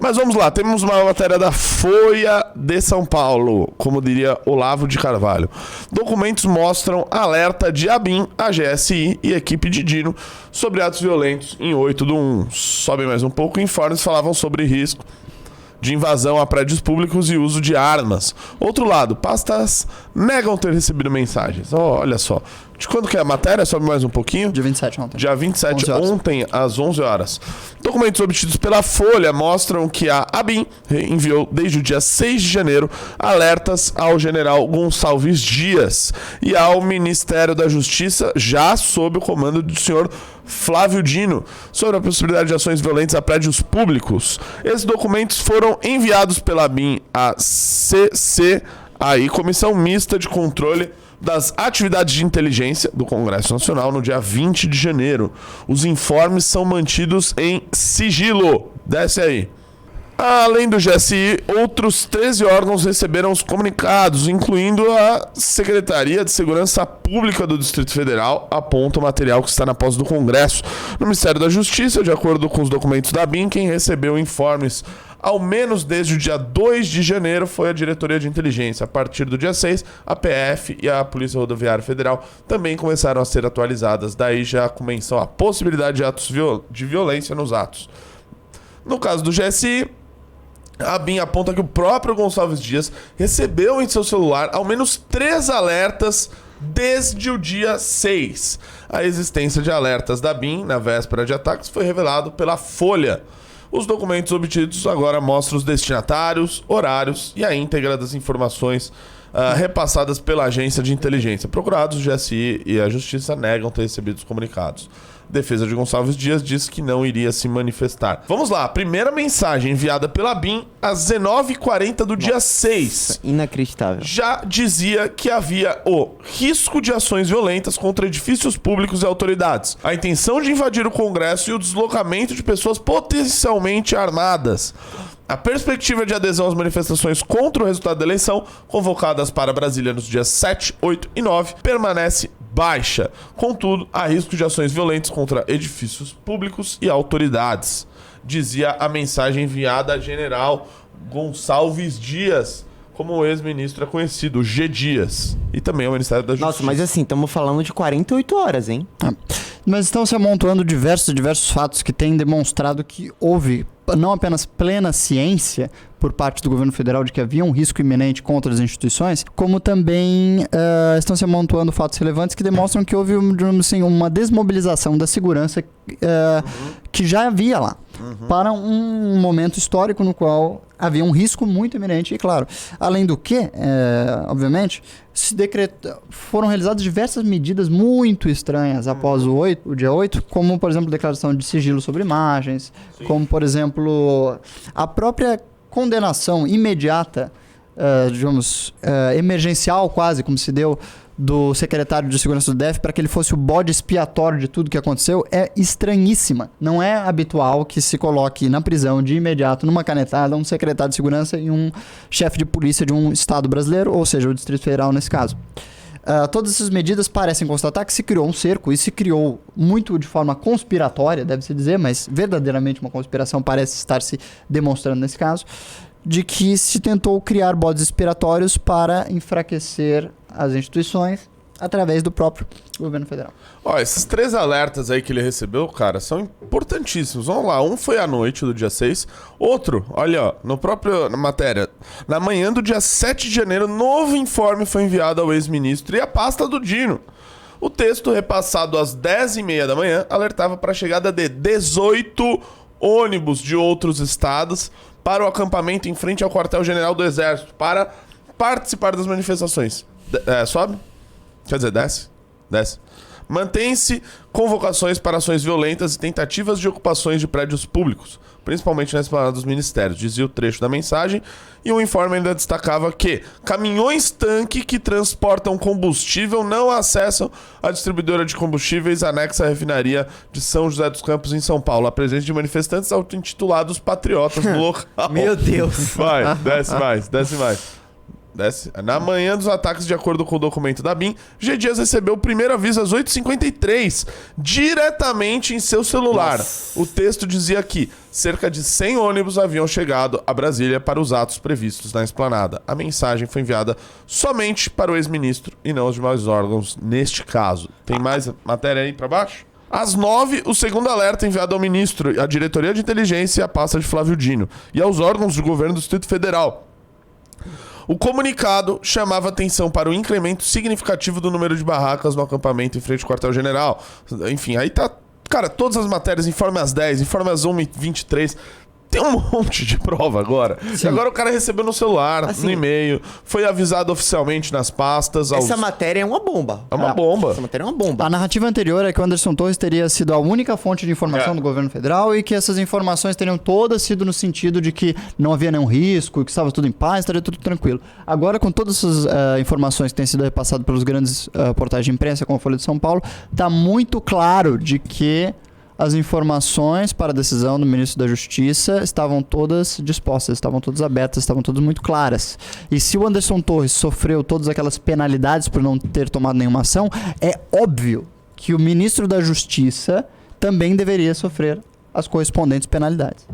Mas vamos lá, temos uma matéria da Folha de São Paulo, como diria Olavo de Carvalho. Documentos mostram alerta de ABIN, a GSI e equipe de Dino sobre atos violentos em 8/1. Sobe mais um pouco, informes falavam sobre risco de invasão a prédios públicos e uso de armas. Outro lado, pastas negam ter recebido mensagens. Olha só. De quando que é a matéria? Sobe mais um pouquinho. Dia 27 ontem. Dia 27 ontem, às 11 horas. Documentos obtidos pela Folha mostram que a ABIN enviou desde o dia 6 de janeiro alertas ao general Gonçalves Dias e ao Ministério da Justiça, já sob o comando do senhor Flávio Dino, sobre a possibilidade de ações violentas a prédios públicos. Esses documentos foram enviados pela ABIN à CCAI, Comissão Mista de Controle das Atividades de Inteligência do Congresso Nacional, no dia 20 de janeiro. Os informes são mantidos em sigilo. Desce aí. Além do GSI, outros 13 órgãos receberam os comunicados, incluindo a Secretaria de Segurança Pública do Distrito Federal, aponta o material que está na posse do Congresso. No Ministério da Justiça, de acordo com os documentos da ABIN, quem recebeu informes ao menos desde o dia 2 de janeiro foi a Diretoria de Inteligência. A partir do dia 6, a PF e a Polícia Rodoviária Federal também começaram a ser atualizadas. Daí já com menção à possibilidade de atos de violência nos atos. No caso do GSI, a ABIN aponta que o próprio Gonçalves Dias recebeu em seu celular ao menos 3 alertas desde o dia 6. A existência de alertas da ABIN na véspera de ataques foi revelado pela Folha. Os documentos obtidos agora mostram os destinatários, horários e a íntegra das informações repassadas pela agência de inteligência. Procurados, o GSI e a Justiça negam ter recebido os comunicados. A defesa de Gonçalves Dias disse que não iria se manifestar. Vamos lá, a primeira mensagem enviada pela ABIN às 19h40 do dia 6. Inacreditável. Já dizia que havia o risco de ações violentas contra edifícios públicos e autoridades, a intenção de invadir o Congresso e o deslocamento de pessoas potencialmente armadas. A perspectiva de adesão às manifestações contra o resultado da eleição, convocadas para Brasília nos dias 7, 8 e 9, permanece baixa. Contudo, há risco de ações violentas contra edifícios públicos e autoridades, dizia a mensagem enviada a general Gonçalves Dias, como o ex-ministro é conhecido, o G. Dias, e também ao Ministério da Justiça. Nossa, mas assim, estamos falando de 48 horas, hein? Mas estão se amontoando diversos fatos que têm demonstrado que houve não apenas plena ciência por parte do governo federal de que havia um risco iminente contra as instituições, como também estão se amontoando fatos relevantes que demonstram que houve uma desmobilização da segurança que já havia lá, para um momento histórico no qual havia um risco muito iminente. E claro, além do que, obviamente, foram realizadas diversas medidas muito estranhas após o dia 8, como, por exemplo, declaração de sigilo sobre imagens, como, por exemplo, a própria condenação imediata, emergencial quase, como se deu, do secretário de Segurança do DF para que ele fosse o bode expiatório de tudo que aconteceu, é estranhíssima. Não é habitual que se coloque na prisão de imediato, numa canetada, um secretário de Segurança e um chefe de polícia de um estado brasileiro, ou seja, o Distrito Federal nesse caso. Todas essas medidas parecem constatar que se criou um cerco, e se criou muito de forma conspiratória, deve-se dizer, mas verdadeiramente uma conspiração parece estar se demonstrando nesse caso, de que se tentou criar bodes expiratórios para enfraquecer as instituições através do próprio governo federal. Ó, esses 3 alertas aí que ele recebeu, cara, são importantíssimos. Vamos lá, um foi à noite do dia 6, outro, olha, ó, na matéria, na manhã do dia 7 de janeiro, novo informe foi enviado ao ex-ministro e à pasta do Dino. O texto, repassado às 10h30 da manhã, alertava para a chegada de 18 ônibus de outros estados para o acampamento em frente ao quartel-general do Exército, para participar das manifestações. Sobe? Quer dizer, desce. Mantém-se convocações para ações violentas e tentativas de ocupações de prédios públicos, principalmente na esplanada dos ministérios, dizia o trecho da mensagem, e o informe ainda destacava que caminhões-tanque que transportam combustível não acessam a distribuidora de combustíveis anexa à refinaria de São José dos Campos, em São Paulo. A presença de manifestantes auto-intitulados patriotas no local. Meu Deus! Vai, desce mais. Desce. Na manhã dos ataques, de acordo com o documento da BIM, G. Dias recebeu o primeiro aviso às 8h53, diretamente em seu celular. Nossa. O texto dizia que cerca de 100 ônibus haviam chegado a Brasília para os atos previstos na esplanada. A mensagem foi enviada somente para o ex-ministro e não aos demais órgãos neste caso. Tem mais matéria aí para baixo? Às 9h, o segundo alerta enviado ao ministro, à diretoria de inteligência e à pasta de Flávio Dino e aos órgãos do governo do Distrito Federal. O comunicado chamava atenção para o incremento significativo do número de barracas no acampamento em frente ao quartel-general. Enfim, aí tá... Cara, todas as matérias, informe às 10, informe às 1h23... Tem um monte de prova agora. Sim. E agora o cara recebeu no celular, Assim, no e-mail, foi avisado oficialmente nas pastas. Essa matéria é uma bomba. É uma bomba. Essa matéria é uma bomba. A narrativa anterior é que o Anderson Torres teria sido a única fonte de informação do governo federal e que essas informações teriam todas sido no sentido de que não havia nenhum risco, que estava tudo em paz, estaria tudo tranquilo. Agora, com todas essas informações que têm sido repassadas pelos grandes portais de imprensa, como a Folha de São Paulo, está muito claro de que as informações para a decisão do ministro da Justiça estavam todas dispostas, estavam todas abertas, estavam todas muito claras. E se o Anderson Torres sofreu todas aquelas penalidades por não ter tomado nenhuma ação, é óbvio que o ministro da Justiça também deveria sofrer as correspondentes penalidades.